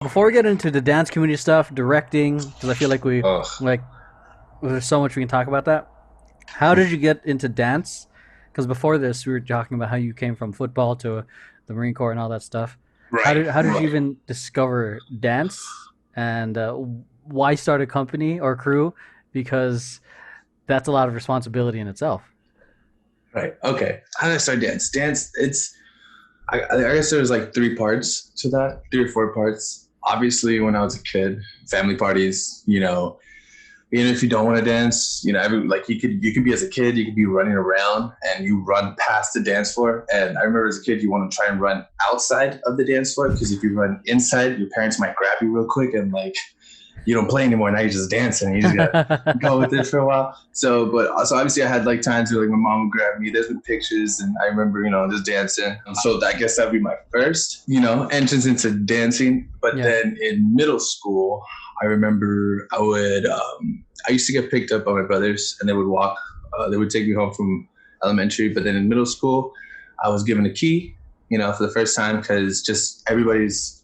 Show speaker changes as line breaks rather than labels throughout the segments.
before we get into the dance community stuff, directing, because I feel like
Ugh.
like there's so much we can talk about that. How did you get into dance? Because before this, we were talking about how you came from football to the Marine Corps and all that stuff.
Right,
How did you
right.
even discover dance and why start a company or crew? Because that's a lot of responsibility in itself.
Right. Okay. How did I start dance? Dance. I guess there's like three parts to that, three or four parts. Obviously, when I was a kid, family parties. Even if you don't want to dance, every like you could be as a kid, you could be running around and you run past the dance floor. And I remember as a kid, you want to try and run outside of the dance floor because if you run inside, your parents might grab you real quick and like you don't play anymore. Now you're just dancing. You just gotta go with it for a while. So obviously I had like times where like my mom would grab me. There's been pictures, and I remember just dancing. So I guess that'd be my first entrance into dancing. But
Yeah.
then in middle school, I remember I used to get picked up by my brothers, and they would walk. They would take me home from elementary. But then in middle school, I was given a key. For the first time because just everybody's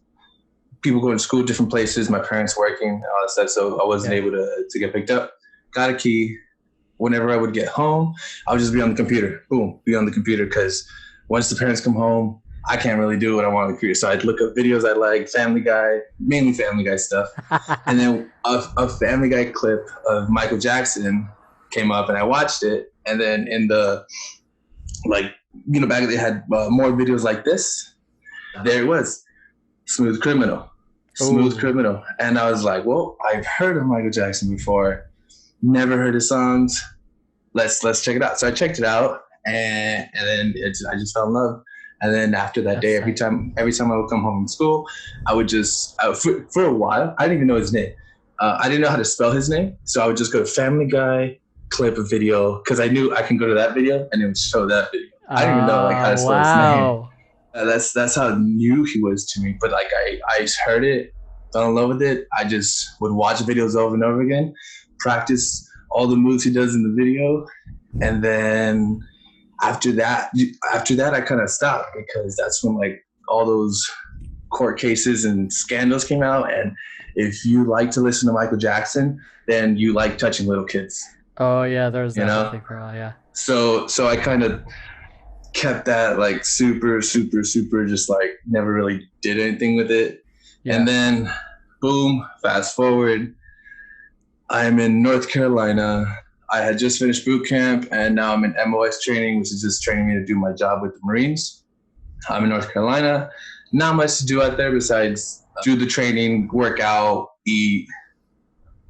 people going to school, different places, my parents working, all that stuff. So I wasn't
Yeah.
able to get picked up. Got a key. Whenever I would get home, I would just be on the computer. Boom, be on the computer because once the parents come home, I can't really do what I want on the computer. So I'd look up videos I like, Family Guy, mainly Family Guy stuff. And then a Family Guy clip of Michael Jackson came up and I watched it. And then in the, like, back they had more videos like this. There it was. Smooth Criminal. Smooth
Oh,
Criminal. And I was like, well, I've heard of Michael Jackson before, never heard his songs. Let's check it out. So I checked it out, and then I just fell in love. And then after that
that's
day, every
sick.
time I would come home from school, for a while I didn't even know his name. I didn't know how to spell his name, so I would just go to Family Guy, clip a video because I knew I can go to that video and it would show that video. I didn't even know like how to spell his name.
Wow.
That's how new he was to me. But like I heard it, fell in love with it. I just would watch videos over and over again, practice all the moves he does in the video, and then after that, I kind of stopped because that's when like all those court cases and scandals came out. And if you like to listen to Michael Jackson, then you like touching little kids,
Oh yeah, there was
you
that whole
know.
thing for a while. Yeah.
So I kind of kept that like super, super, super, just like never really did anything with it. And
Yeah.
then, boom, fast forward, I'm in North Carolina. I had just finished boot camp and now I'm in MOS training, which is just training me to do my job with the Marines. I'm in North Carolina. Not much to do out there besides do the training, work out, eat.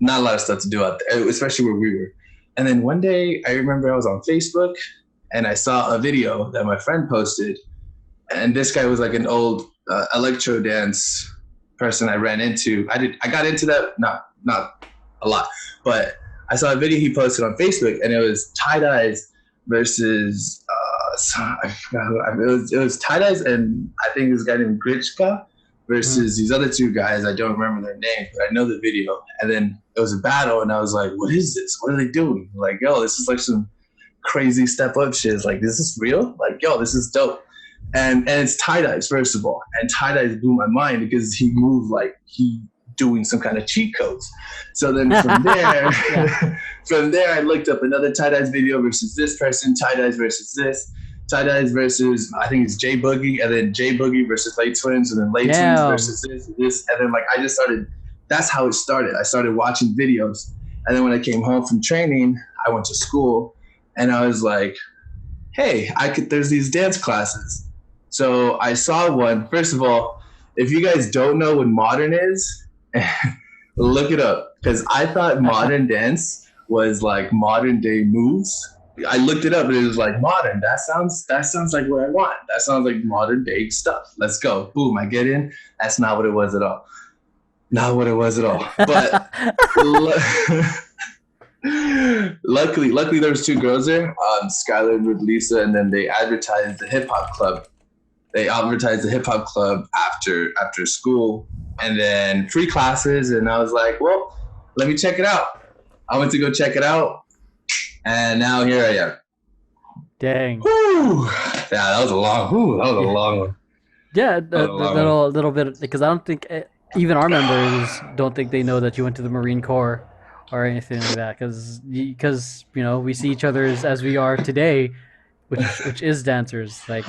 Not a lot of stuff to do out there, especially where we were. And then one day, I remember I was on Facebook and I saw a video that my friend posted. And this guy was like an old electro dance person I ran into. I got into that, not a lot, but I saw a video he posted on Facebook, and it was tie dyes versus I forgot it was tie dyes, and I think this guy named Gritchka
Mhm.
versus these other two guys. I don't remember their names, but I know the video. And then it was a battle, and I was like, "What is this? What are they doing?" Like, yo, this is like some crazy step up shit. It's like, is this real? Like, yo, this is dope. And it's tie dyes first of all, and tie dyes blew my mind because he moved like he doing some kind of cheat codes. So then from there,
Yeah.
from there, I looked up another tie dyes video versus this person, tie dyes versus this, tie dyes versus I think it's J Boogie, and then J Boogie versus Late Twins, and then Late Twins
Damn.
versus this, and then like I just started. That's how it started. I started watching videos, and then when I came home from training, I went to school, and I was like, hey, I could. There's these dance classes. So I saw one. First of all, if you guys don't know what modern is, look it up because I thought modern dance was like modern day moves. I looked it up and it was like modern. That sounds like what I want. That sounds like modern day stuff. Let's go. Boom, I get in. That's not what it was at all. Not what it was at all. But luckily there was two girls there, Skylar with Lisa, and then they advertised the hip hop club. They advertised the hip hop club after school, and then free classes. And I was like, well, let me check it out. I went to go check it out, and now here I am.
Dang.
Whew. Yeah, that was a long. Whew, that was a
Yeah.
long one.
Yeah,
That was a long one.
little bit because I don't think even our members don't think they know that you went to the Marine Corps or anything like that, because we see each other as we are today, which is dancers. Like,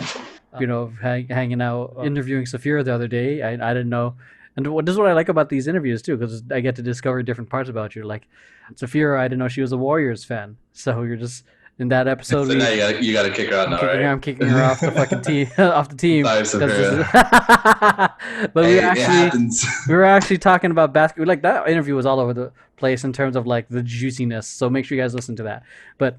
hanging out, interviewing Safira the other day. I didn't know, and this is what I like about these interviews too, because I get to discover different parts about you. Like Safira, I didn't know she was a Warriors fan. So you're just in that episode.
So now you got to kick her out now, right?
I'm kicking her off the fucking team, off the team.
Sorry, Safira.
But
Hey, it happens.
we were actually talking about basketball. Like that interview was all over the place in terms of like the juiciness. So make sure you guys listen to that. But